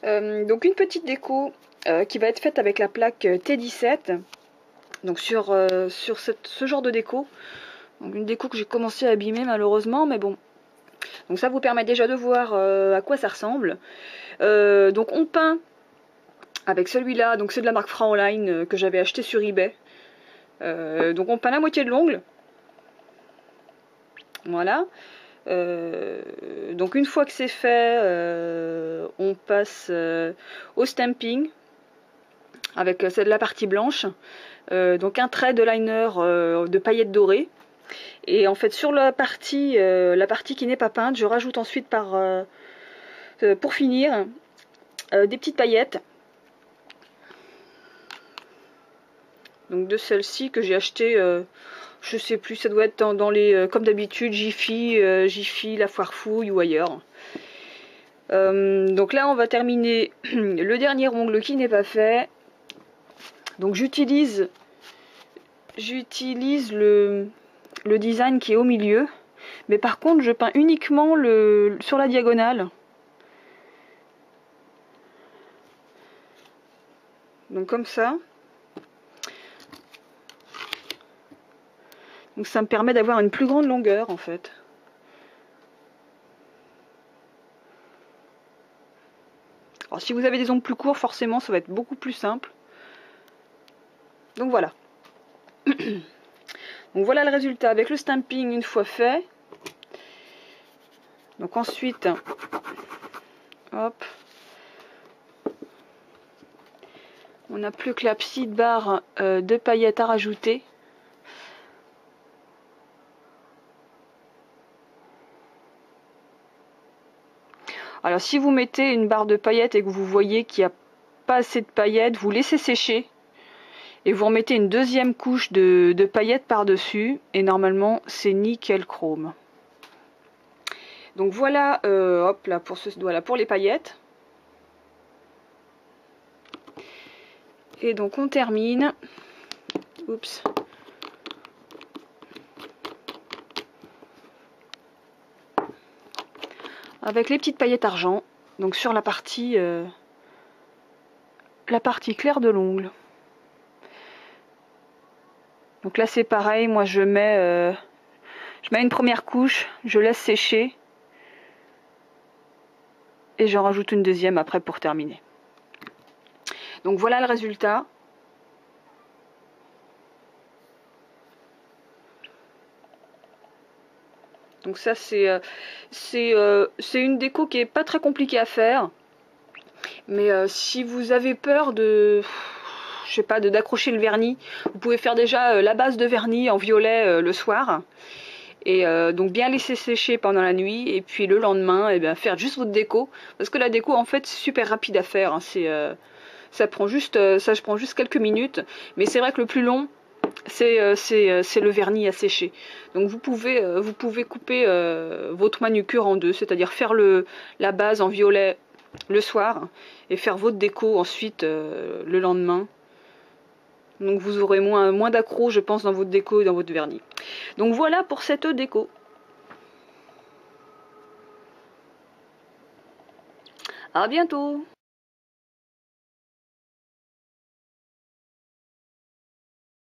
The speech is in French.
Donc une petite déco qui va être faite avec la plaque T17. Donc sur ce genre de déco. Donc une déco que j'ai commencé à abîmer malheureusement, mais bon. Donc ça vous permet déjà de voir à quoi ça ressemble. Donc on peint avec celui-là, donc c'est de la marque Fraulein que j'avais acheté sur eBay. Donc on peint la moitié de l'ongle. Voilà. Donc une fois que c'est fait, on passe au stamping avec la partie blanche. Donc un trait de liner de paillettes dorées. Et en fait sur la partie qui n'est pas peinte, je rajoute ensuite pour finir des petites paillettes. Donc de celles-ci que j'ai achetées, je sais plus, ça doit être dans les, comme d'habitude, Jiffy, La Foire Fouille ou ailleurs. Donc là on va terminer le dernier ongle qui n'est pas fait. Donc j'utilise le design qui est au milieu, mais par contre je peins uniquement sur la diagonale. Donc comme ça. Donc ça me permet d'avoir une plus grande longueur en fait. Alors si vous avez des ongles plus courts, forcément ça va être beaucoup plus simple. Donc voilà. Donc voilà le résultat avec le stamping une fois fait. Donc ensuite, hop, on n'a plus que la petite barre de paillettes à rajouter. Alors si vous mettez une barre de paillettes et que vous voyez qu'il n'y a pas assez de paillettes, vous laissez sécher et vous remettez une deuxième couche de paillettes par-dessus et normalement c'est nickel chrome. Donc voilà, hop là voilà pour les paillettes. Et donc on termine. Oups. Avec les petites paillettes argent, donc sur la partie claire de l'ongle. Donc là c'est pareil, moi je mets une première couche, je laisse sécher et j'en rajoute une deuxième après pour terminer. Donc voilà le résultat. Donc ça c'est une déco qui est pas très compliquée à faire. Mais si vous avez peur de, je sais pas, d'accrocher le vernis, vous pouvez faire déjà la base de vernis en violet le soir. Et donc bien laisser sécher pendant la nuit et puis le lendemain faire juste votre déco. Parce que la déco en fait c'est super rapide à faire. Hein. Ça prend juste quelques minutes. Mais c'est vrai que le plus long c'est le vernis à sécher. Donc vous pouvez couper votre manucure en deux, c'est-à-dire faire la base en violet le soir et faire votre déco ensuite le lendemain. Donc vous aurez moins d'accro je pense dans votre déco et dans votre vernis. Donc voilà pour cette déco. À bientôt!